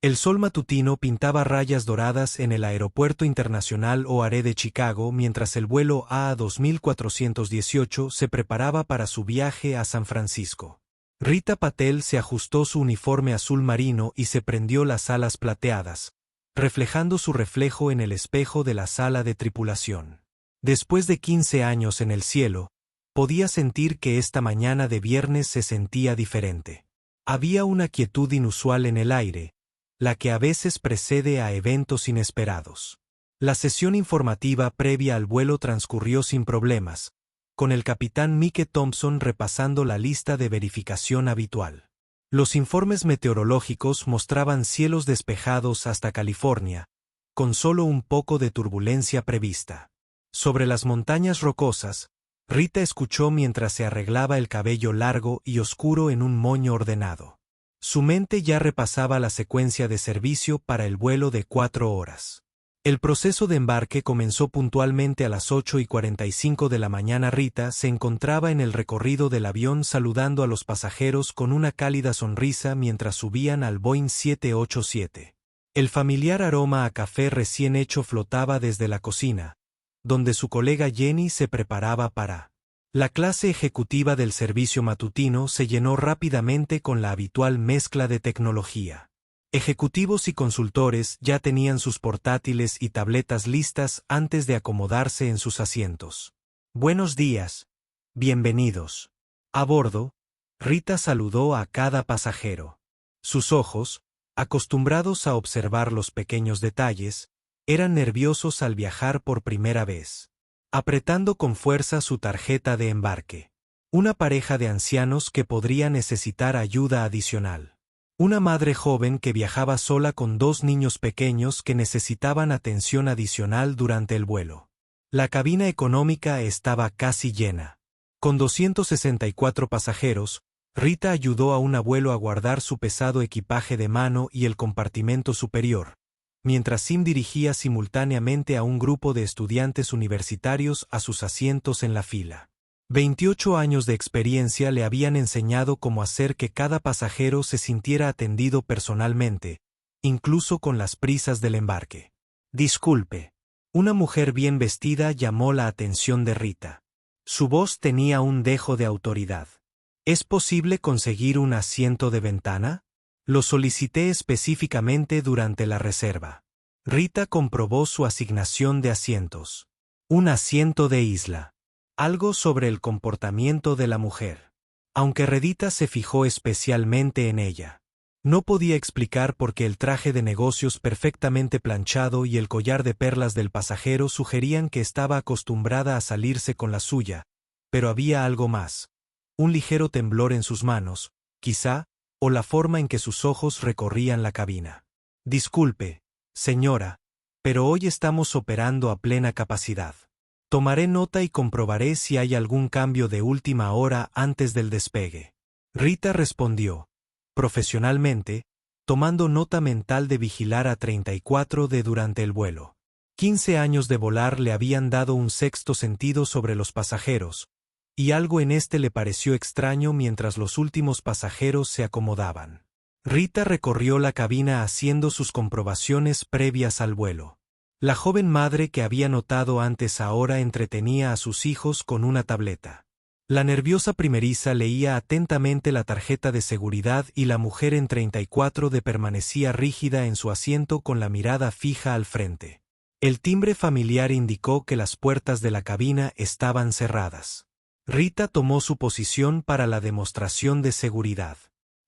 El sol matutino pintaba rayas doradas en el Aeropuerto Internacional O'Hare de Chicago mientras el vuelo AA2418 se preparaba para su viaje a San Francisco. Rita Patel se ajustó su uniforme azul marino y se prendió las alas plateadas, reflejando su reflejo en el espejo de la sala de tripulación. Después de 15 años en el cielo, podía sentir que esta mañana de viernes se sentía diferente. Había una quietud inusual en el aire, la que a veces precede a eventos inesperados. La sesión informativa previa al vuelo transcurrió sin problemas, con el capitán Mike Thompson repasando la lista de verificación habitual. Los informes meteorológicos mostraban cielos despejados hasta California, con solo un poco de turbulencia prevista. Sobre las montañas rocosas, Rita escuchó mientras se arreglaba el cabello largo y oscuro en un moño ordenado. Su mente ya repasaba la secuencia de servicio para el vuelo de 4 horas. El proceso de embarque comenzó puntualmente a las 8:45 de la mañana. Rita se encontraba en el recorrido del avión saludando a los pasajeros con una cálida sonrisa mientras subían al Boeing 787. El familiar aroma a café recién hecho flotaba desde la cocina, donde su colega Jenny se preparaba para. La clase ejecutiva del servicio matutino se llenó rápidamente con la habitual mezcla de tecnología. Ejecutivos y consultores ya tenían sus portátiles y tabletas listas antes de acomodarse en sus asientos. Buenos días. Bienvenidos. A bordo, Rita saludó a cada pasajero. Sus ojos, acostumbrados a observar los pequeños detalles, eran nerviosos al viajar por primera vez. Apretando con fuerza su tarjeta de embarque. Una pareja de ancianos que podría necesitar ayuda adicional. Una madre joven que viajaba sola con 2 niños pequeños que necesitaban atención adicional durante el vuelo. La cabina económica estaba casi llena. Con 264 pasajeros, Rita ayudó a un abuelo a guardar su pesado equipaje de mano y el compartimento superior, mientras Sim dirigía simultáneamente a un grupo de estudiantes universitarios a sus asientos en la fila. 28 años de experiencia le habían enseñado cómo hacer que cada pasajero se sintiera atendido personalmente, incluso con las prisas del embarque. Disculpe. Una mujer bien vestida llamó la atención de Rita. Su voz tenía un dejo de autoridad. ¿Es posible conseguir un asiento de ventana? Lo solicité específicamente durante la reserva. Rita comprobó su asignación de asientos. Un asiento de isla. Algo sobre el comportamiento de la mujer. Aunque Rita se fijó especialmente en ella. No podía explicar por qué el traje de negocios perfectamente planchado y el collar de perlas del pasajero sugerían que estaba acostumbrada a salirse con la suya, pero había algo más. Un ligero temblor en sus manos, quizá, o la forma en que sus ojos recorrían la cabina. Disculpe, señora, pero hoy estamos operando a plena capacidad. Tomaré nota y comprobaré si hay algún cambio de última hora antes del despegue. Rita respondió, profesionalmente, tomando nota mental de vigilar a 34 de durante el vuelo. 15 años de volar le habían dado un sexto sentido sobre los pasajeros, y algo en este le pareció extraño mientras los últimos pasajeros se acomodaban. Rita recorrió la cabina haciendo sus comprobaciones previas al vuelo. La joven madre que había notado antes ahora entretenía a sus hijos con una tableta. La nerviosa primeriza leía atentamente la tarjeta de seguridad y la mujer en 34 de permanecía rígida en su asiento con la mirada fija al frente. El timbre familiar indicó que las puertas de la cabina estaban cerradas. Rita tomó su posición para la demostración de seguridad.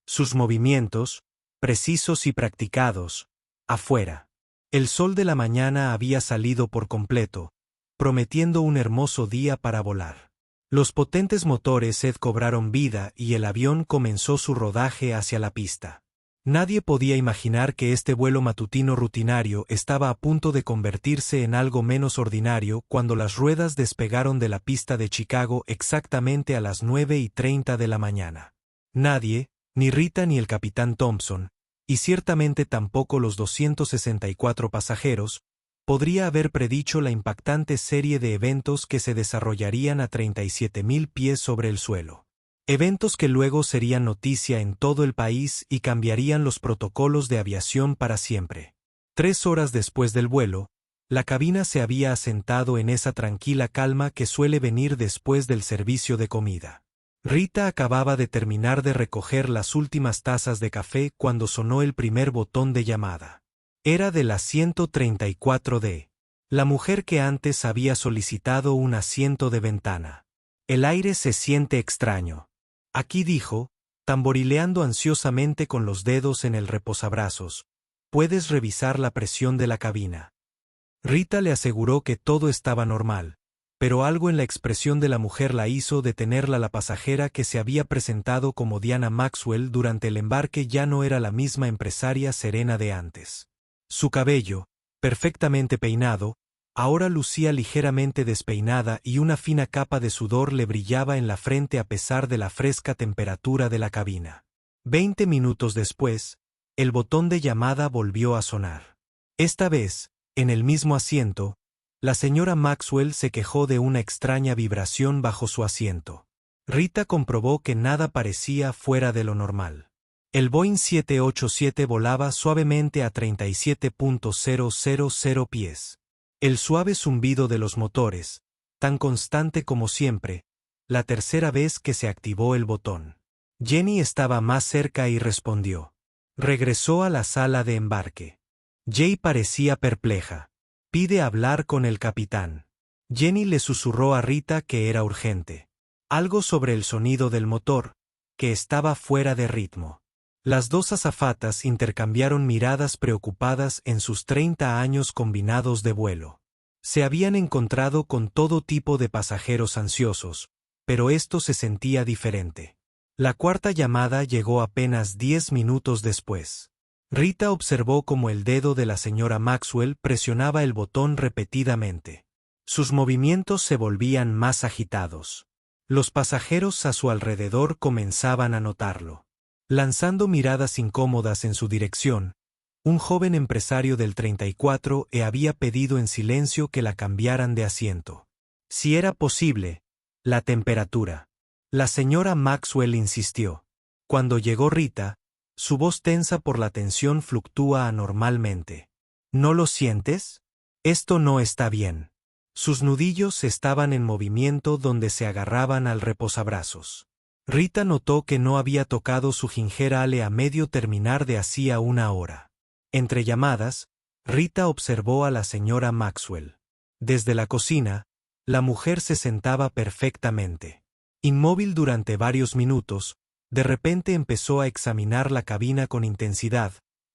Sus movimientos, precisos y practicados, afuera. El sol de la mañana había salido por completo, prometiendo un hermoso día para volar. Los potentes motores cobraron vida y el avión comenzó su rodaje hacia la pista. Nadie podía imaginar que este vuelo matutino rutinario estaba a punto de convertirse en algo menos ordinario cuando las ruedas despegaron de la pista de Chicago exactamente a las 9:30 de la mañana. Nadie, ni Rita ni el capitán Thompson, y ciertamente tampoco los 264 pasajeros, podría haber predicho la impactante serie de eventos que se desarrollarían a 37.000 pies sobre el suelo. Eventos que luego serían noticia en todo el país y cambiarían los protocolos de aviación para siempre. 3 horas después del vuelo, la cabina se había asentado en esa tranquila calma que suele venir después del servicio de comida. Rita acababa de terminar de recoger las últimas tazas de café cuando sonó el primer botón de llamada. Era del asiento 34D. La mujer que antes había solicitado un asiento de ventana. El aire se siente extraño. Aquí dijo, tamborileando ansiosamente con los dedos en el reposabrazos. Puedes revisar la presión de la cabina. Rita le aseguró que todo estaba normal, pero algo en la expresión de la mujer la hizo detenerla. La pasajera que se había presentado como Diana Maxwell durante el embarque ya no era la misma empresaria serena de antes. Su cabello, perfectamente peinado, ahora lucía ligeramente despeinada y una fina capa de sudor le brillaba en la frente a pesar de la fresca temperatura de la cabina. 20 minutos después, el botón de llamada volvió a sonar. Esta vez, en el mismo asiento, la señora Maxwell se quejó de una extraña vibración bajo su asiento. Rita comprobó que nada parecía fuera de lo normal. El Boeing 787 volaba suavemente a 37.000 pies. El suave zumbido de los motores, tan constante como siempre, la tercera vez que se activó el botón. Jenny estaba más cerca y respondió. Regresó a la sala de embarque. Jay parecía perpleja. Pide hablar con el capitán. Jenny le susurró a Rita que era urgente. Algo sobre el sonido del motor, que estaba fuera de ritmo. Las dos azafatas intercambiaron miradas preocupadas en sus 30 años combinados de vuelo. Se habían encontrado con todo tipo de pasajeros ansiosos, pero esto se sentía diferente. La cuarta llamada llegó apenas 10 minutos después. Rita observó cómo el dedo de la señora Maxwell presionaba el botón repetidamente. Sus movimientos se volvían más agitados. Los pasajeros a su alrededor comenzaban a notarlo. Lanzando miradas incómodas en su dirección, un joven empresario del 34E había pedido en silencio que la cambiaran de asiento. Si era posible, la temperatura. La señora Maxwell insistió. Cuando llegó Rita, su voz tensa por la tensión fluctúa anormalmente. ¿No lo sientes? Esto no está bien. Sus nudillos estaban en movimiento donde se agarraban al reposabrazos. Rita notó que no había tocado su gingerale a medio terminar de hacía una hora. Entre llamadas, Rita observó a la señora Maxwell. Desde la cocina, la mujer se sentaba perfectamente. Inmóvil durante varios minutos, de repente empezó a examinar la cabina con intensidad,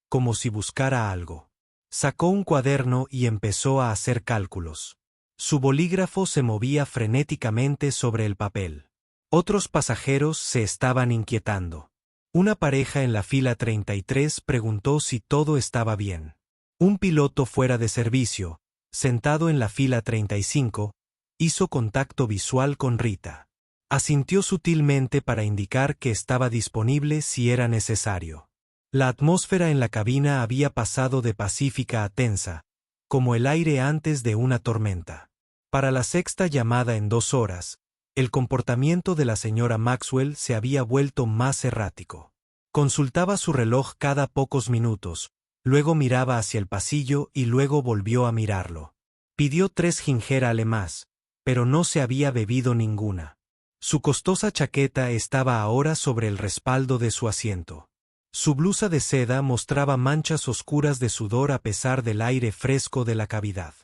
como si buscara algo. Sacó un cuaderno y empezó a hacer cálculos. Su bolígrafo se movía frenéticamente sobre el papel. Otros pasajeros se estaban inquietando. Una pareja en la fila 33 preguntó si todo estaba bien. Un piloto fuera de servicio, sentado en la fila 35, hizo contacto visual con Rita. Asintió sutilmente para indicar que estaba disponible si era necesario. La atmósfera en la cabina había pasado de pacífica a tensa, como el aire antes de una tormenta. Para la sexta llamada en 2 horas, el comportamiento de la señora Maxwell se había vuelto más errático. Consultaba su reloj cada pocos minutos, luego miraba hacia el pasillo y luego volvió a mirarlo. Pidió 3 gingerale más, pero no se había bebido ninguna. Su costosa chaqueta estaba ahora sobre el respaldo de su asiento. Su blusa de seda mostraba manchas oscuras de sudor a pesar del aire fresco de la cavidad.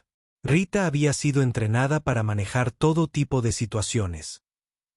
Rita había sido entrenada para manejar todo tipo de situaciones.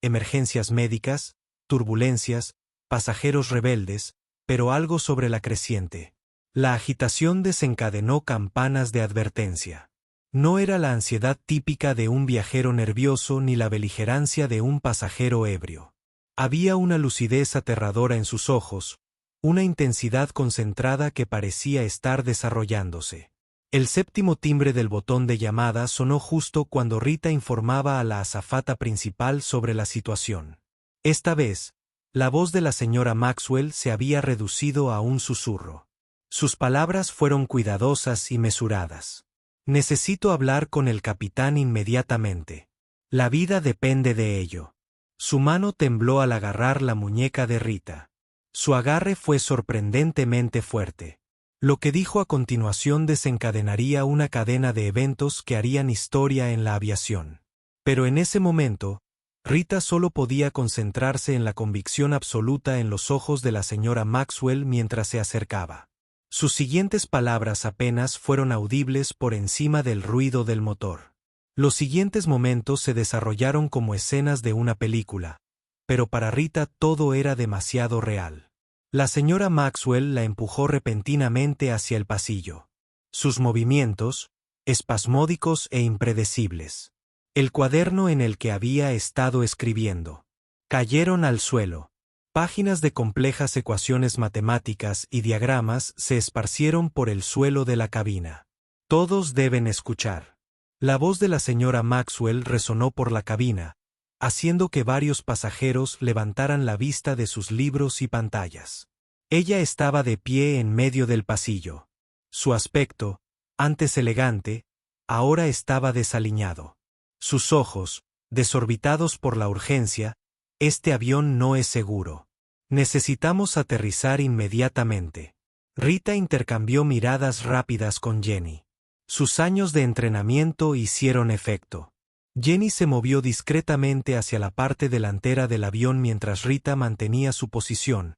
Emergencias médicas, turbulencias, pasajeros rebeldes, pero algo sobre la creciente. La agitación desencadenó campanas de advertencia. No era la ansiedad típica de un viajero nervioso ni la beligerancia de un pasajero ebrio. Había una lucidez aterradora en sus ojos, una intensidad concentrada que parecía estar desarrollándose. El séptimo timbre del botón de llamada sonó justo cuando Rita informaba a la azafata principal sobre la situación. Esta vez, la voz de la señora Maxwell se había reducido a un susurro. Sus palabras fueron cuidadosas y mesuradas. Necesito hablar con el capitán inmediatamente. La vida depende de ello. Su mano tembló al agarrar la muñeca de Rita. Su agarre fue sorprendentemente fuerte. Lo que dijo a continuación desencadenaría una cadena de eventos que harían historia en la aviación. Pero en ese momento, Rita solo podía concentrarse en la convicción absoluta en los ojos de la señora Maxwell mientras se acercaba. Sus siguientes palabras apenas fueron audibles por encima del ruido del motor. Los siguientes momentos se desarrollaron como escenas de una película, pero para Rita todo era demasiado real. La señora Maxwell la empujó repentinamente hacia el pasillo. Sus movimientos, espasmódicos e impredecibles. El cuaderno en el que había estado escribiendo. Cayeron al suelo. Páginas de complejas ecuaciones matemáticas y diagramas se esparcieron por el suelo de la cabina. Todos deben escuchar. La voz de la señora Maxwell resonó por la cabina, haciendo que varios pasajeros levantaran la vista de sus libros y pantallas. Ella estaba de pie en medio del pasillo. Su aspecto, antes elegante, ahora estaba desaliñado. Sus ojos, desorbitados por la urgencia, este avión no es seguro. Necesitamos aterrizar inmediatamente. Rita intercambió miradas rápidas con Jenny. Sus años de entrenamiento hicieron efecto. Jenny se movió discretamente hacia la parte delantera del avión mientras Rita mantenía su posición,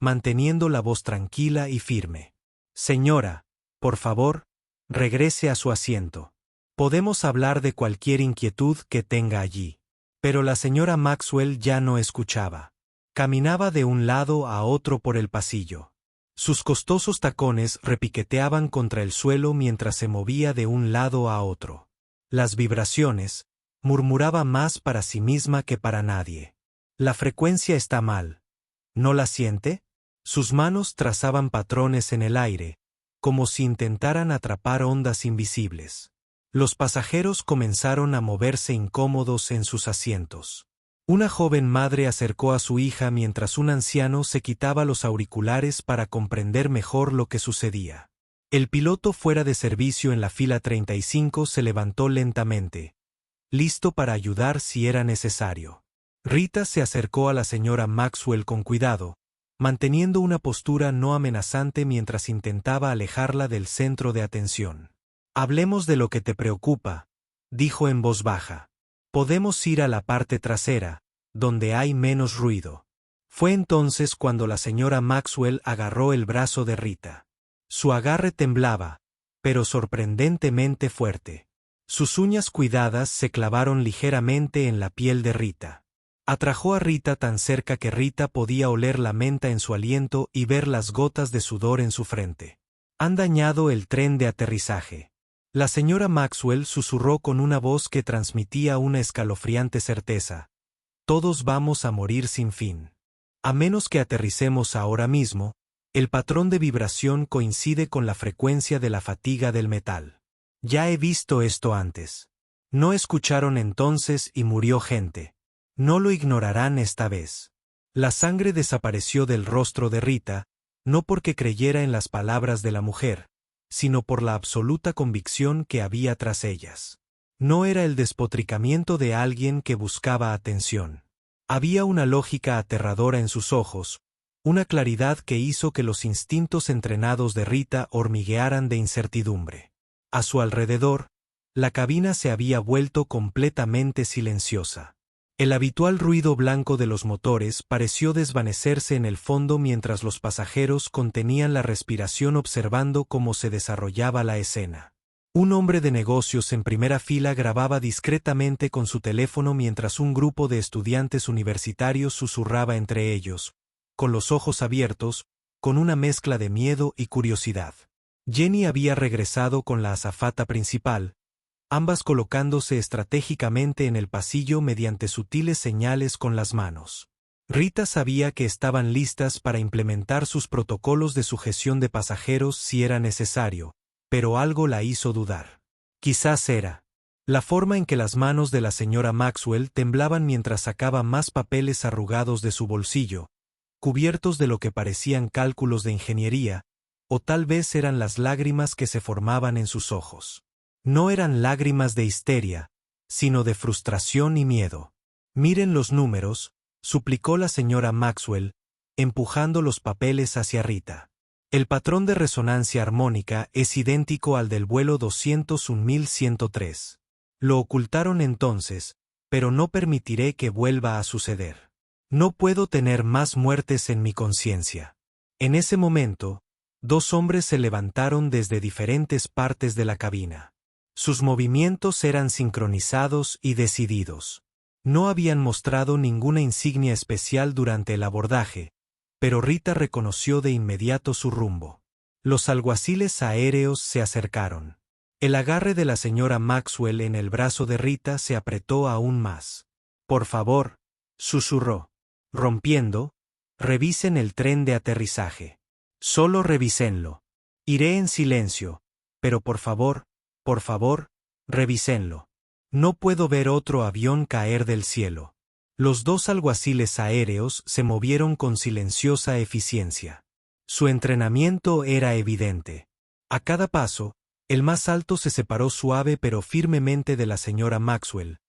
manteniendo la voz tranquila y firme. Señora, por favor, regrese a su asiento. Podemos hablar de cualquier inquietud que tenga allí. Pero la señora Maxwell ya no escuchaba. Caminaba de un lado a otro por el pasillo. Sus costosos tacones repiqueteaban contra el suelo mientras se movía de un lado a otro. Las vibraciones, murmuraba más para sí misma que para nadie. La frecuencia está mal. ¿No la siente? Sus manos trazaban patrones en el aire, como si intentaran atrapar ondas invisibles. Los pasajeros comenzaron a moverse incómodos en sus asientos. Una joven madre acercó a su hija mientras un anciano se quitaba los auriculares para comprender mejor lo que sucedía. El piloto fuera de servicio en la fila 35 se levantó lentamente, listo para ayudar si era necesario. Rita se acercó a la señora Maxwell con cuidado, manteniendo una postura no amenazante mientras intentaba alejarla del centro de atención. Hablemos de lo que te preocupa, dijo en voz baja. Podemos ir a la parte trasera, donde hay menos ruido. Fue entonces cuando la señora Maxwell agarró el brazo de Rita. Su agarre temblaba, pero sorprendentemente fuerte. Sus uñas cuidadas se clavaron ligeramente en la piel de Rita. Atrajo a Rita tan cerca que Rita podía oler la menta en su aliento y ver las gotas de sudor en su frente. Han dañado el tren de aterrizaje. La señora Maxwell susurró con una voz que transmitía una escalofriante certeza. Todos vamos a morir sin fin. A menos que aterricemos ahora mismo, el patrón de vibración coincide con la frecuencia de la fatiga del metal. Ya he visto esto antes. No escucharon entonces y murió gente. No lo ignorarán esta vez. La sangre desapareció del rostro de Rita, no porque creyera en las palabras de la mujer, sino por la absoluta convicción que había tras ellas. No era el despotricamiento de alguien que buscaba atención. Había una lógica aterradora en sus ojos, una claridad que hizo que los instintos entrenados de Rita hormiguearan de incertidumbre. A su alrededor, la cabina se había vuelto completamente silenciosa. El habitual ruido blanco de los motores pareció desvanecerse en el fondo mientras los pasajeros contenían la respiración observando cómo se desarrollaba la escena. Un hombre de negocios en primera fila grababa discretamente con su teléfono mientras un grupo de estudiantes universitarios susurraba entre ellos, con los ojos abiertos, con una mezcla de miedo y curiosidad. Jenny había regresado con la azafata principal, ambas colocándose estratégicamente en el pasillo mediante sutiles señales con las manos. Rita sabía que estaban listas para implementar sus protocolos de sujeción de pasajeros si era necesario, pero algo la hizo dudar. Quizás era la forma en que las manos de la señora Maxwell temblaban mientras sacaba más papeles arrugados de su bolsillo, cubiertos de lo que parecían cálculos de ingeniería, o tal vez eran las lágrimas que se formaban en sus ojos. No eran lágrimas de histeria, sino de frustración y miedo. Miren los números, suplicó la señora Maxwell, empujando los papeles hacia Rita. El patrón de resonancia armónica es idéntico al del vuelo 201.103. Lo ocultaron entonces, pero no permitiré que vuelva a suceder. No puedo tener más muertes en mi conciencia. En ese momento, dos hombres se levantaron desde diferentes partes de la cabina. Sus movimientos eran sincronizados y decididos. No habían mostrado ninguna insignia especial durante el abordaje, pero Rita reconoció de inmediato su rumbo. Los alguaciles aéreos se acercaron. El agarre de la señora Maxwell en el brazo de Rita se apretó aún más. «Por favor», susurró. Rompiendo, «revisen el tren de aterrizaje. Solo revísenlo. Iré en silencio, pero por favor, revísenlo. No puedo ver otro avión caer del cielo». Los dos alguaciles aéreos se movieron con silenciosa eficiencia. Su entrenamiento era evidente. A cada paso, el más alto se separó suave pero firmemente de la señora Maxwell,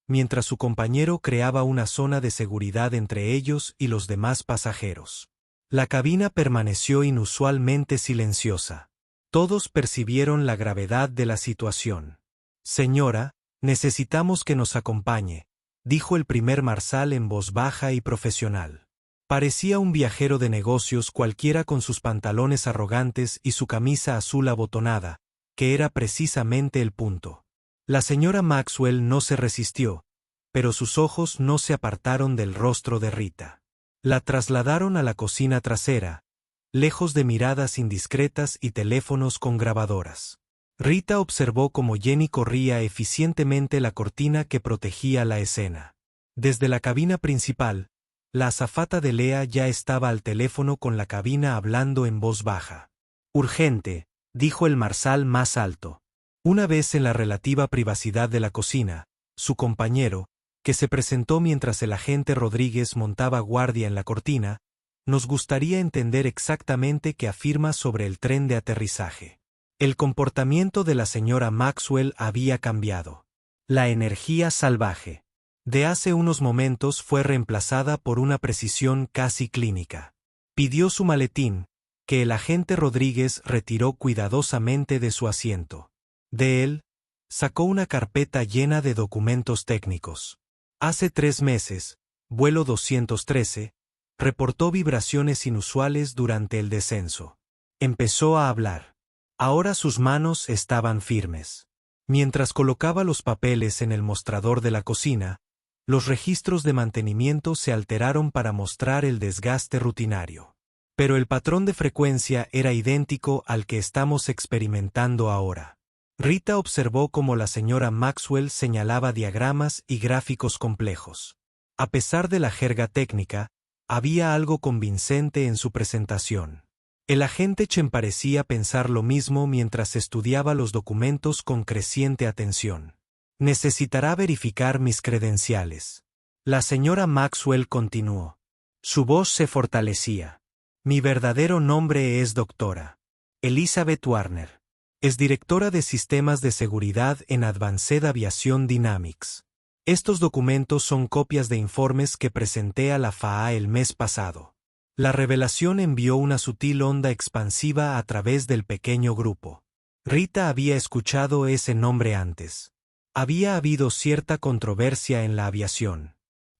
mientras su compañero creaba una zona de seguridad entre ellos y los demás pasajeros. La cabina permaneció inusualmente silenciosa. Todos percibieron la gravedad de la situación. «Señora, necesitamos que nos acompañe», dijo el primer marsal en voz baja y profesional. Parecía un viajero de negocios cualquiera con sus pantalones arrogantes y su camisa azul abotonada, que era precisamente el punto. La señora Maxwell no se resistió, pero sus ojos no se apartaron del rostro de Rita. La trasladaron a la cocina trasera, lejos de miradas indiscretas y teléfonos con grabadoras. Rita observó cómo Jenny corría eficientemente la cortina que protegía la escena. Desde la cabina principal, la azafata de Lea ya estaba al teléfono con la cabina hablando en voz baja. «Urgente», dijo el marsal más alto. Una vez en la relativa privacidad de la cocina, su compañero, que se presentó mientras el agente Rodríguez montaba guardia en la cortina, «nos gustaría entender exactamente qué afirma sobre el tren de aterrizaje». El comportamiento de la señora Maxwell había cambiado. La energía salvaje de hace unos momentos fue reemplazada por una precisión casi clínica. Pidió su maletín, que el agente Rodríguez retiró cuidadosamente de su asiento. De él, sacó una carpeta llena de documentos técnicos. Hace 3 meses, vuelo 213, reportó vibraciones inusuales durante el descenso. Empezó a hablar. Ahora sus manos estaban firmes. Mientras colocaba los papeles en el mostrador de la cocina, los registros de mantenimiento se alteraron para mostrar el desgaste rutinario. Pero el patrón de frecuencia era idéntico al que estamos experimentando ahora. Rita observó cómo la señora Maxwell señalaba diagramas y gráficos complejos. A pesar de la jerga técnica, había algo convincente en su presentación. El agente Chen parecía pensar lo mismo mientras estudiaba los documentos con creciente atención. «Necesitará verificar mis credenciales». La señora Maxwell continuó. Su voz se fortalecía. «Mi verdadero nombre es doctora Elizabeth Warner. Es directora de sistemas de seguridad en Advanced Aviation Dynamics. Estos documentos son copias de informes que presenté a la FAA el mes pasado». La revelación envió una sutil onda expansiva a través del pequeño grupo. Rita había escuchado ese nombre antes. Había habido cierta controversia en la aviación.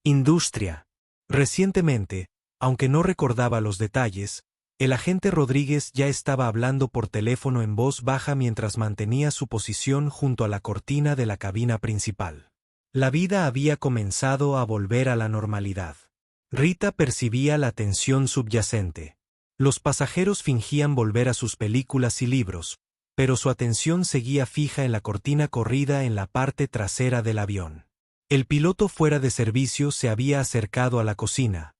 Industria. Recientemente, aunque no recordaba los detalles, el agente Rodríguez ya estaba hablando por teléfono en voz baja mientras mantenía su posición junto a la cortina de la cabina principal. La vida había comenzado a volver a la normalidad. Rita percibía la tensión subyacente. Los pasajeros fingían volver a sus películas y libros, pero su atención seguía fija en la cortina corrida en la parte trasera del avión. El piloto fuera de servicio se había acercado a la cocina,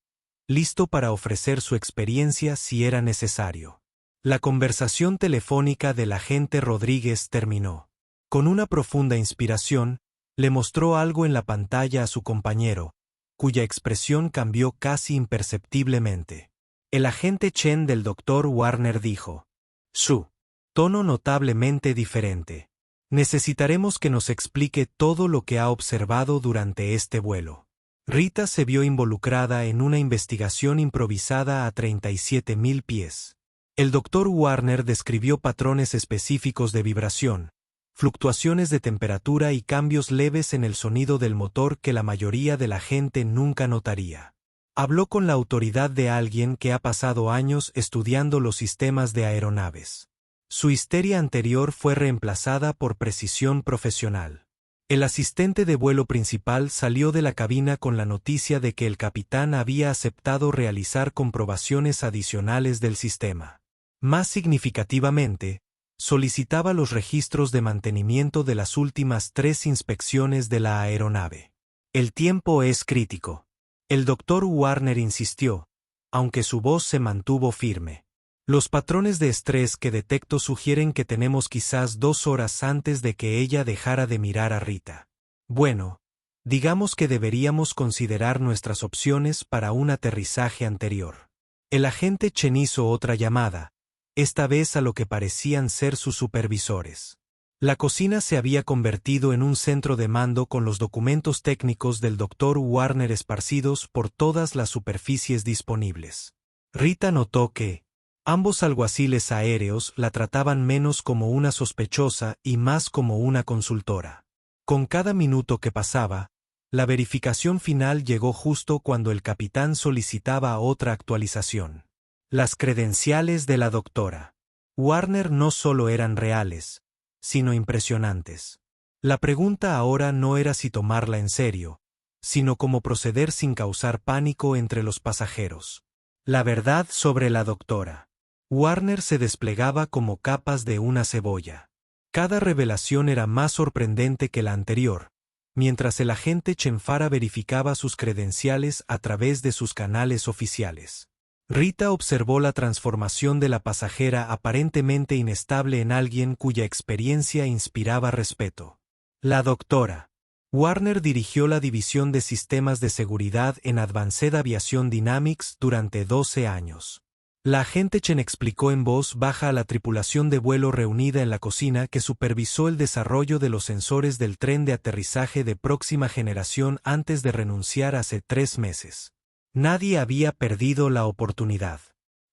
listo para ofrecer su experiencia si era necesario. La conversación telefónica del agente Rodríguez terminó. Con una profunda inspiración, le mostró algo en la pantalla a su compañero, cuya expresión cambió casi imperceptiblemente. El agente Chen del Dr. Warner dijo. Su tono notablemente diferente. Necesitaremos que nos explique todo lo que ha observado durante este vuelo. Rita se vio involucrada en una investigación improvisada a 37.000 pies. El Dr. Warner describió patrones específicos de vibración, fluctuaciones de temperatura y cambios leves en el sonido del motor que la mayoría de la gente nunca notaría. Habló con la autoridad de alguien que ha pasado años estudiando los sistemas de aeronaves. Su histeria anterior fue reemplazada por precisión profesional. El asistente de vuelo principal salió de la cabina con la noticia de que el capitán había aceptado realizar comprobaciones adicionales del sistema. Más significativamente, solicitaba los registros de mantenimiento de las últimas 3 inspecciones de la aeronave. El tiempo es crítico. El Dr. Warner insistió, aunque su voz se mantuvo firme. Los patrones de estrés que detecto sugieren que tenemos quizás 2 horas antes de que ella dejara de mirar a Rita. Bueno, digamos que deberíamos considerar nuestras opciones para un aterrizaje anterior. El agente Chen hizo otra llamada, esta vez a lo que parecían ser sus supervisores. La cocina se había convertido en un centro de mando con los documentos técnicos del Dr. Warner esparcidos por todas las superficies disponibles. Rita notó que ambos alguaciles aéreos la trataban menos como una sospechosa y más como una consultora. Con cada minuto que pasaba, la verificación final llegó justo cuando el capitán solicitaba otra actualización. Las credenciales de la doctora Warner no solo eran reales, sino impresionantes. La pregunta ahora no era si tomarla en serio, sino cómo proceder sin causar pánico entre los pasajeros. La verdad sobre la doctora Warner se desplegaba como capas de una cebolla. Cada revelación era más sorprendente que la anterior, mientras el agente Chenfara verificaba sus credenciales a través de sus canales oficiales. Rita observó la transformación de la pasajera aparentemente inestable en alguien cuya experiencia inspiraba respeto. La doctora Warner dirigió la división de sistemas de seguridad en Advanced Aviation Dynamics durante 12 años. La agente Chen explicó en voz baja a la tripulación de vuelo reunida en la cocina que supervisó el desarrollo de los sensores del tren de aterrizaje de próxima generación antes de renunciar hace 3 meses. Nadie había perdido la oportunidad.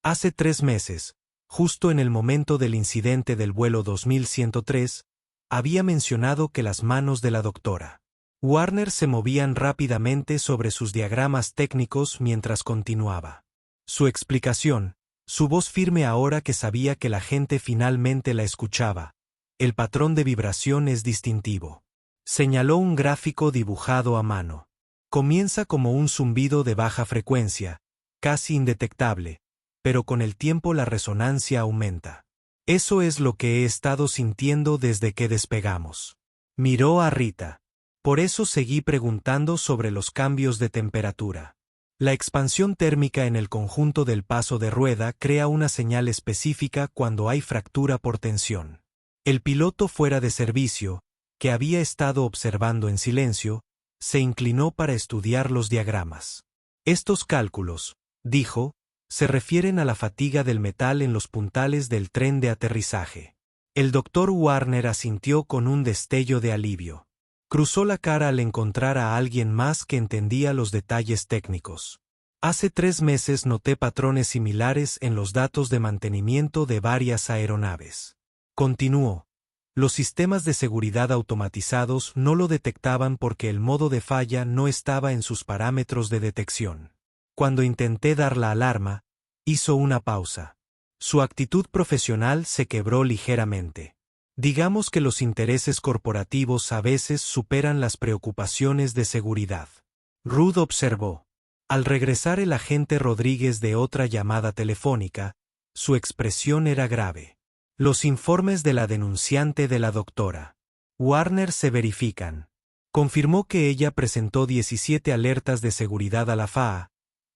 Hace 3 meses, justo en el momento del incidente del vuelo 2103, había mencionado que las manos de la doctora Warner se movían rápidamente sobre sus diagramas técnicos mientras continuaba. Su explicación, su voz firme ahora que sabía que la gente finalmente la escuchaba. El patrón de vibración es distintivo. Señaló un gráfico dibujado a mano. Comienza como un zumbido de baja frecuencia, casi indetectable, pero con el tiempo la resonancia aumenta. Eso es lo que he estado sintiendo desde que despegamos. Miró a Rita. Por eso seguí preguntando sobre los cambios de temperatura. La expansión térmica en el conjunto del paso de rueda crea una señal específica cuando hay fractura por tensión. El piloto fuera de servicio, que había estado observando en silencio, se inclinó para estudiar los diagramas. Estos cálculos, dijo, se refieren a la fatiga del metal en los puntales del tren de aterrizaje. El Dr. Warner asintió con un destello de alivio. Cruzó la cara al encontrar a alguien más que entendía los detalles técnicos. Hace 3 meses noté patrones similares en los datos de mantenimiento de varias aeronaves. Continuó. Los sistemas de seguridad automatizados no lo detectaban porque el modo de falla no estaba en sus parámetros de detección. Cuando intenté dar la alarma, hizo una pausa. Su actitud profesional se quebró ligeramente. Digamos que los intereses corporativos a veces superan las preocupaciones de seguridad. Rudd observó. Al regresar el agente Rodríguez de otra llamada telefónica, su expresión era grave. Los informes de la denunciante de la doctora Warner se verifican. Confirmó que ella presentó 17 alertas de seguridad a la FAA,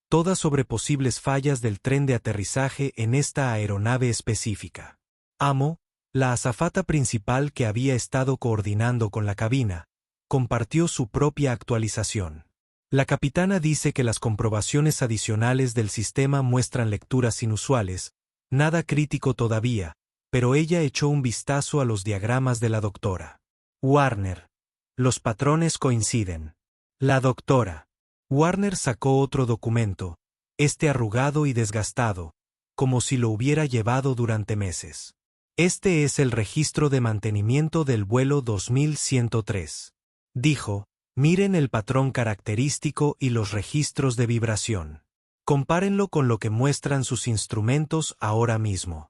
todas sobre posibles fallas del tren de aterrizaje en esta aeronave específica. Amo, la azafata principal que había estado coordinando con la cabina, compartió su propia actualización. La capitana dice que las comprobaciones adicionales del sistema muestran lecturas inusuales, nada crítico todavía, pero ella echó un vistazo a los diagramas de la doctora Warner. Los patrones coinciden. La doctora Warner sacó otro documento, este arrugado y desgastado, como si lo hubiera llevado durante meses. Este es el registro de mantenimiento del vuelo 2103. Dijo, miren el patrón característico y los registros de vibración. Compárenlo con lo que muestran sus instrumentos ahora mismo.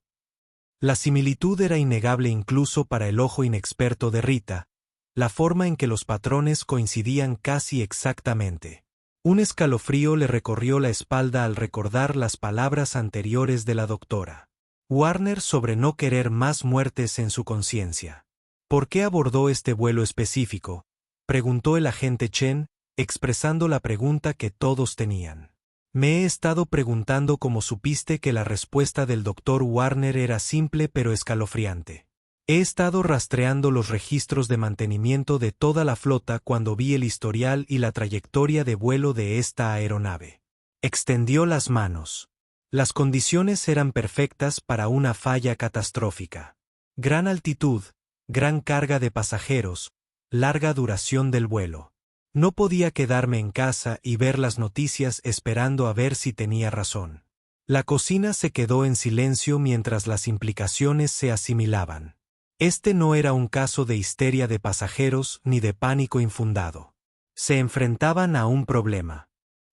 La similitud era innegable incluso para el ojo inexperto de Rita, la forma en que los patrones coincidían casi exactamente. Un escalofrío le recorrió la espalda al recordar las palabras anteriores de la doctora Warner sobre no querer más muertes en su conciencia. ¿Por qué abordó este vuelo específico?, preguntó el agente Chen, expresando la pregunta que todos tenían. Me he estado preguntando cómo supiste que la respuesta del Dr. Warner era simple pero escalofriante. He estado rastreando los registros de mantenimiento de toda la flota cuando vi el historial y la trayectoria de vuelo de esta aeronave. Extendió las manos. Las condiciones eran perfectas para una falla catastrófica. Gran altitud, gran carga de pasajeros, larga duración del vuelo. No podía quedarme en casa y ver las noticias esperando a ver si tenía razón. La cocina se quedó en silencio mientras las implicaciones se asimilaban. Este no era un caso de histeria de pasajeros ni de pánico infundado. Se enfrentaban a un problema.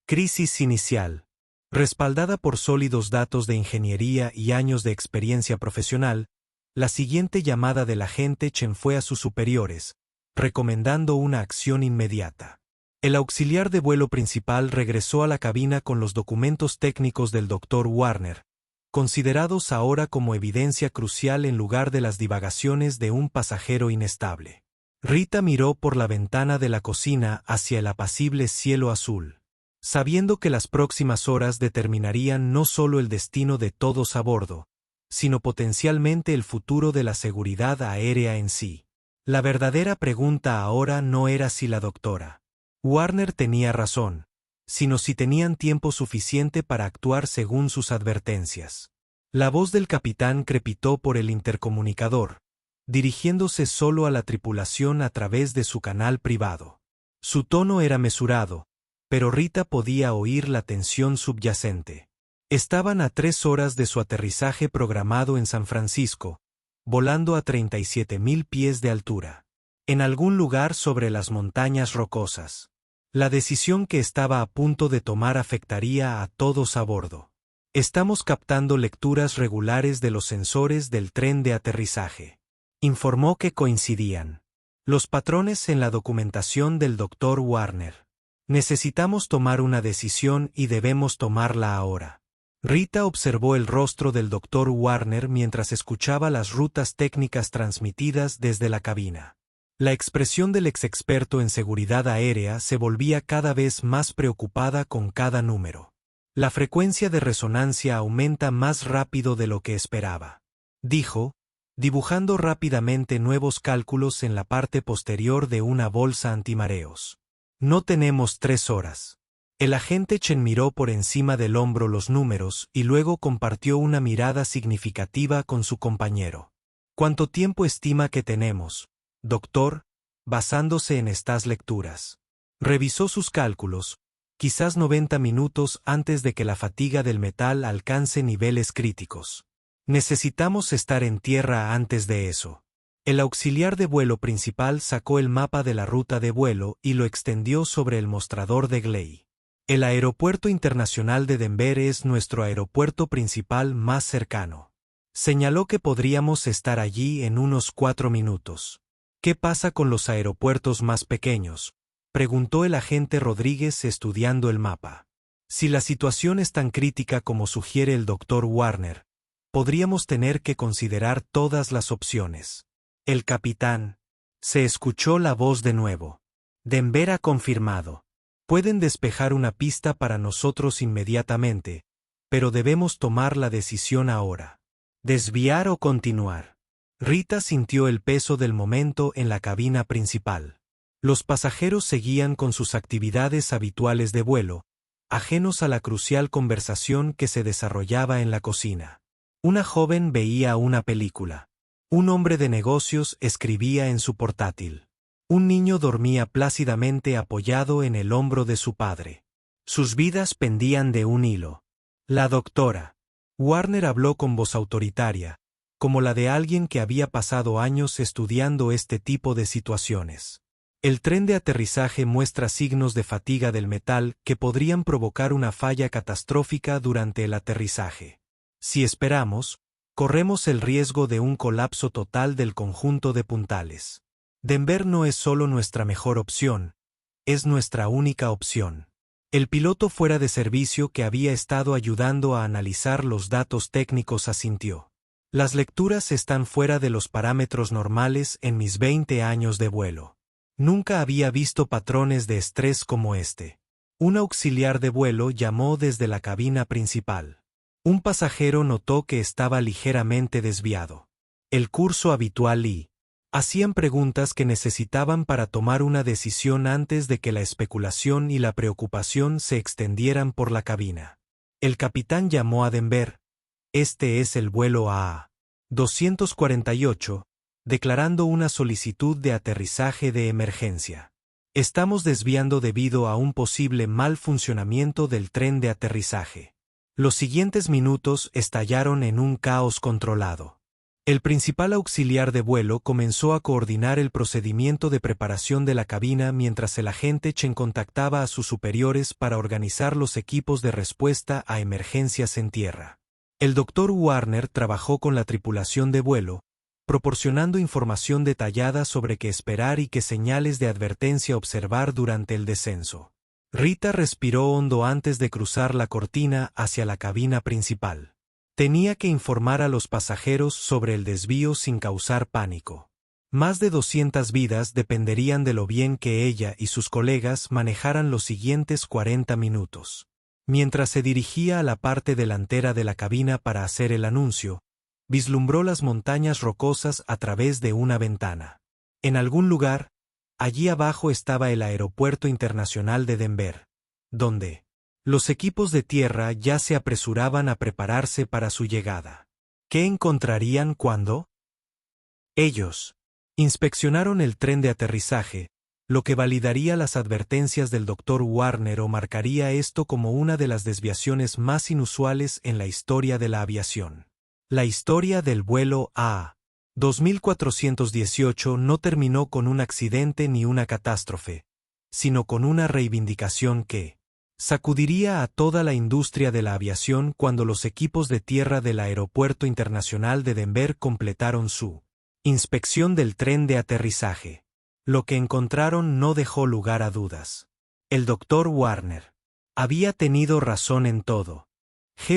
Crisis inicial. Respaldada por sólidos datos de ingeniería y años de experiencia profesional, la siguiente llamada del agente Chen fue a sus superiores, recomendando una acción inmediata. El auxiliar de vuelo principal regresó a la cabina con los documentos técnicos del Dr. Warner, considerados ahora como evidencia crucial en lugar de las divagaciones de un pasajero inestable. Rita miró por la ventana de la cocina hacia el apacible cielo azul, sabiendo que las próximas horas determinarían no solo el destino de todos a bordo, sino potencialmente el futuro de la seguridad aérea en sí. La verdadera pregunta ahora no era si la doctora Warner tenía razón, sino si tenían tiempo suficiente para actuar según sus advertencias. La voz del capitán crepitó por el intercomunicador, dirigiéndose solo a la tripulación a través de su canal privado. Su tono era mesurado, pero Rita podía oír la tensión subyacente. Estaban a 3 horas de su aterrizaje programado en San Francisco, volando a 37.000 pies de altura, en algún lugar sobre las montañas rocosas. La decisión que estaba a punto de tomar afectaría a todos a bordo. Estamos captando lecturas regulares de los sensores del tren de aterrizaje. Informó que coincidían los patrones en la documentación del Dr. Warner. Necesitamos tomar una decisión y debemos tomarla ahora. Rita observó el rostro del Dr. Warner mientras escuchaba las rutas técnicas transmitidas desde la cabina. La expresión del ex experto en seguridad aérea se volvía cada vez más preocupada con cada número. La frecuencia de resonancia aumenta más rápido de lo que esperaba, dijo, dibujando rápidamente nuevos cálculos en la parte posterior de una bolsa antimareos. No tenemos 3 horas. El agente Chen miró por encima del hombro los números y luego compartió una mirada significativa con su compañero. ¿Cuánto tiempo estima que tenemos, doctor, basándose en estas lecturas? Revisó sus cálculos, quizás 90 minutos antes de que la fatiga del metal alcance niveles críticos. Necesitamos estar en tierra antes de eso. El auxiliar de vuelo principal sacó el mapa de la ruta de vuelo y lo extendió sobre el mostrador de Gley. El aeropuerto internacional de Denver es nuestro aeropuerto principal más cercano. Señaló que podríamos estar allí en unos 4 minutos. ¿Qué pasa con los aeropuertos más pequeños?, preguntó el agente Rodríguez estudiando el mapa. Si la situación es tan crítica como sugiere el Dr. Warner, podríamos tener que considerar todas las opciones. El capitán. Se escuchó la voz de nuevo. Denver ha confirmado. Pueden despejar una pista para nosotros inmediatamente, pero debemos tomar la decisión ahora. ¿Desviar o continuar? Rita sintió el peso del momento en la cabina principal. Los pasajeros seguían con sus actividades habituales de vuelo, ajenos a la crucial conversación que se desarrollaba en la cocina. Una joven veía una película. Un hombre de negocios escribía en su portátil. Un niño dormía plácidamente apoyado en el hombro de su padre. Sus vidas pendían de un hilo. La doctora Warner habló con voz autoritaria, como la de alguien que había pasado años estudiando este tipo de situaciones. El tren de aterrizaje muestra signos de fatiga del metal que podrían provocar una falla catastrófica durante el aterrizaje. Si esperamos, corremos el riesgo de un colapso total del conjunto de puntales. Denver no es solo nuestra mejor opción, es nuestra única opción. El piloto fuera de servicio que había estado ayudando a analizar los datos técnicos asintió. Las lecturas están fuera de los parámetros normales en mis 20 años de vuelo. Nunca había visto patrones de estrés como este. Un auxiliar de vuelo llamó desde la cabina principal. Un pasajero notó que estaba ligeramente desviado. El curso habitual y hacían preguntas que necesitaban para tomar una decisión antes de que la especulación y la preocupación se extendieran por la cabina. El capitán llamó a Denver. Este es el vuelo AA-248, declarando una solicitud de aterrizaje de emergencia. Estamos desviando debido a un posible mal funcionamiento del tren de aterrizaje. Los siguientes minutos estallaron en un caos controlado. El principal auxiliar de vuelo comenzó a coordinar el procedimiento de preparación de la cabina mientras el agente Chen contactaba a sus superiores para organizar los equipos de respuesta a emergencias en tierra. El Dr. Warner trabajó con la tripulación de vuelo, proporcionando información detallada sobre qué esperar y qué señales de advertencia observar durante el descenso. Rita respiró hondo antes de cruzar la cortina hacia la cabina principal. Tenía que informar a los pasajeros sobre el desvío sin causar pánico. Más de 200 vidas dependerían de lo bien que ella y sus colegas manejaran los siguientes 40 minutos. Mientras se dirigía a la parte delantera de la cabina para hacer el anuncio, vislumbró las montañas rocosas a través de una ventana. En algún lugar, allí abajo estaba el Aeropuerto Internacional de Denver, donde los equipos de tierra ya se apresuraban a prepararse para su llegada. ¿Qué encontrarían cuando? Ellos inspeccionaron el tren de aterrizaje, lo que validaría las advertencias del Dr. Warner o marcaría esto como una de las desviaciones más inusuales en la historia de la aviación. La historia del vuelo AA-2418 no terminó con un accidente ni una catástrofe, sino con una reivindicación que sacudiría a toda la industria de la aviación cuando los equipos de tierra del Aeropuerto Internacional de Denver completaron su inspección del tren de aterrizaje. Lo que encontraron no dejó lugar a dudas. El Dr. Warner había tenido razón en todo.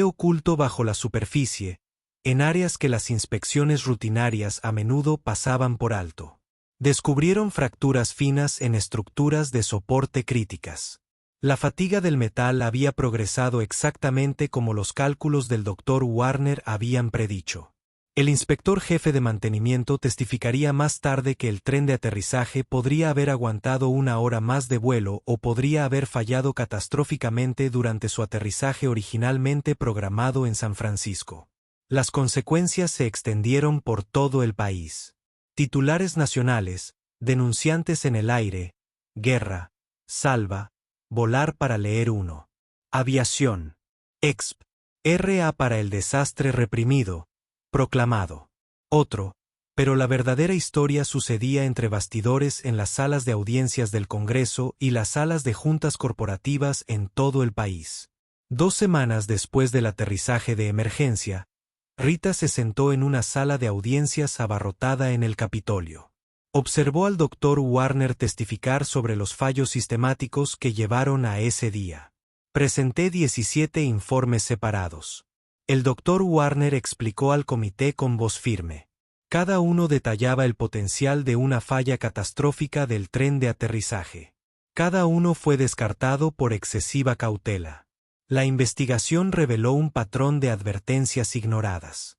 Oculto bajo la superficie, en áreas que las inspecciones rutinarias a menudo pasaban por alto. Descubrieron fracturas finas en estructuras de soporte críticas. La fatiga del metal había progresado exactamente como los cálculos del Dr. Warner habían predicho. El inspector jefe de mantenimiento testificaría más tarde que el tren de aterrizaje podría haber aguantado una hora más de vuelo o podría haber fallado catastróficamente durante su aterrizaje originalmente programado en San Francisco. Las consecuencias se extendieron por todo el país. Titulares nacionales, denunciantes en el aire, guerra, salva, volar para leer uno. Aviación. Exp. RA para el desastre reprimido. Proclamado. Otro, pero la verdadera historia sucedía entre bastidores en las salas de audiencias del Congreso y las salas de juntas corporativas en todo el país. 2 semanas después del aterrizaje de emergencia, Rita se sentó en una sala de audiencias abarrotada en el Capitolio. Observó al Dr. Warner testificar sobre los fallos sistemáticos que llevaron a ese día. Presenté 17 informes separados. El Dr. Warner explicó al comité con voz firme. Cada uno detallaba el potencial de una falla catastrófica del tren de aterrizaje. Cada uno fue descartado por excesiva cautela. La investigación reveló un patrón de advertencias ignoradas.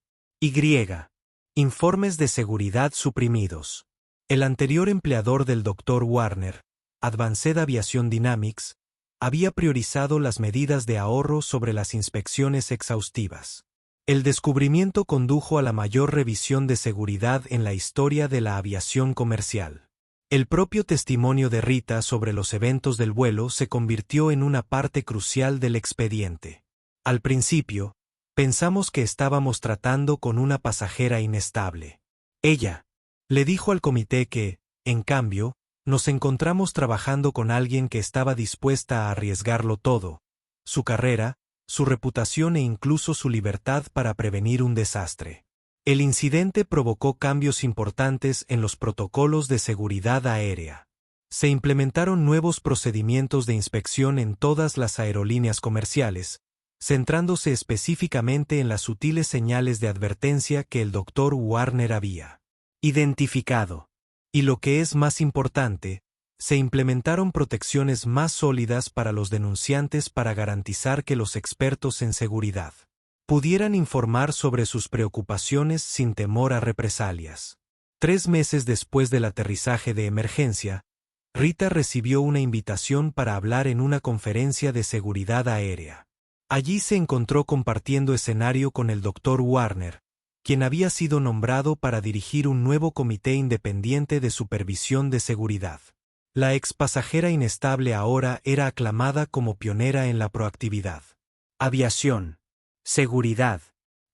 Informes de seguridad suprimidos. El anterior empleador del Dr. Warner, Advanced Aviation Dynamics, había priorizado las medidas de ahorro sobre las inspecciones exhaustivas. El descubrimiento condujo a la mayor revisión de seguridad en la historia de la aviación comercial. El propio testimonio de Rita sobre los eventos del vuelo se convirtió en una parte crucial del expediente. Al principio, pensamos que estábamos tratando con una pasajera inestable. Ella le dijo al comité que, en cambio, nos encontramos trabajando con alguien que estaba dispuesta a arriesgarlo todo, su carrera, su reputación e incluso su libertad para prevenir un desastre. El incidente provocó cambios importantes en los protocolos de seguridad aérea. Se implementaron nuevos procedimientos de inspección en todas las aerolíneas comerciales, centrándose específicamente en las sutiles señales de advertencia que el Dr. Warner había identificado. Y lo que es más importante, se implementaron protecciones más sólidas para los denunciantes para garantizar que los expertos en seguridad pudieran informar sobre sus preocupaciones sin temor a represalias. 3 meses después del aterrizaje de emergencia, Rita recibió una invitación para hablar en una conferencia de seguridad aérea. Allí se encontró compartiendo escenario con el Dr. Warner, quien había sido nombrado para dirigir un nuevo comité independiente de supervisión de seguridad. La ex pasajera inestable ahora era aclamada como pionera en la proactividad. Aviación. Seguridad.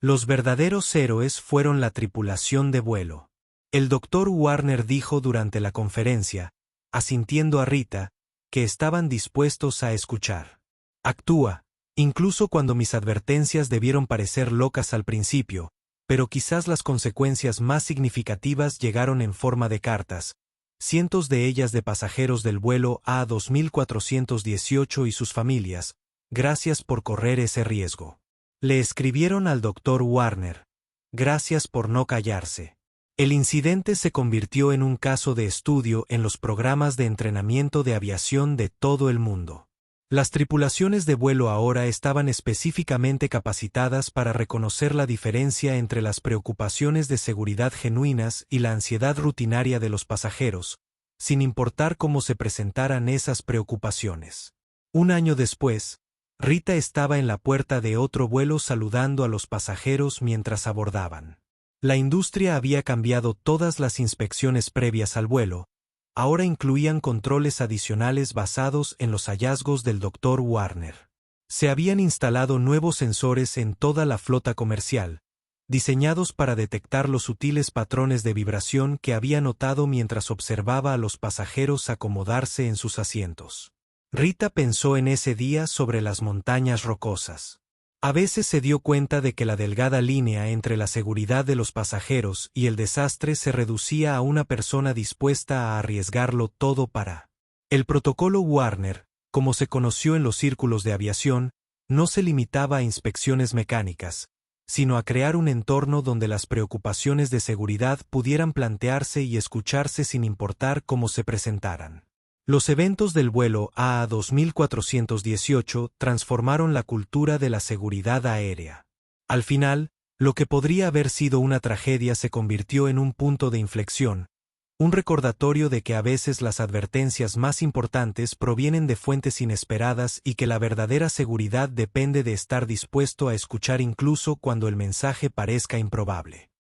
Los verdaderos héroes fueron la tripulación de vuelo. El Dr. Warner dijo durante la conferencia, asintiendo a Rita, que estaban dispuestos a escuchar. Actúa, incluso cuando mis advertencias debieron parecer locas al principio, pero quizás las consecuencias más significativas llegaron en forma de cartas, cientos de ellas de pasajeros del vuelo A2418 y sus familias, gracias por correr ese riesgo. Le escribieron al Dr. Warner, gracias por no callarse. El incidente se convirtió en un caso de estudio en los programas de entrenamiento de aviación de todo el mundo. Las tripulaciones de vuelo ahora estaban específicamente capacitadas para reconocer la diferencia entre las preocupaciones de seguridad genuinas y la ansiedad rutinaria de los pasajeros, sin importar cómo se presentaran esas preocupaciones. Un año después, Rita estaba en la puerta de otro vuelo saludando a los pasajeros mientras abordaban. La industria había cambiado todas las inspecciones previas al vuelo, ahora incluían controles adicionales basados en los hallazgos del Dr. Warner. Se habían instalado nuevos sensores en toda la flota comercial, diseñados para detectar los sutiles patrones de vibración que había notado mientras observaba a los pasajeros acomodarse en sus asientos. Rita pensó en ese día sobre las montañas rocosas. A veces se dio cuenta de que la delgada línea entre la seguridad de los pasajeros y el desastre se reducía a una persona dispuesta a arriesgarlo todo para. El protocolo Warner, como se conoció en los círculos de aviación, no se limitaba a inspecciones mecánicas, sino a crear un entorno donde las preocupaciones de seguridad pudieran plantearse y escucharse sin importar cómo se presentaran. Los eventos del vuelo AA2418 transformaron la cultura de la seguridad aérea. Al final, lo que podría haber sido una tragedia se convirtió en un punto de inflexión, un recordatorio de que a veces las advertencias más importantes provienen de fuentes inesperadas y que la verdadera seguridad depende de estar dispuesto a escuchar incluso cuando el mensaje parezca improbable.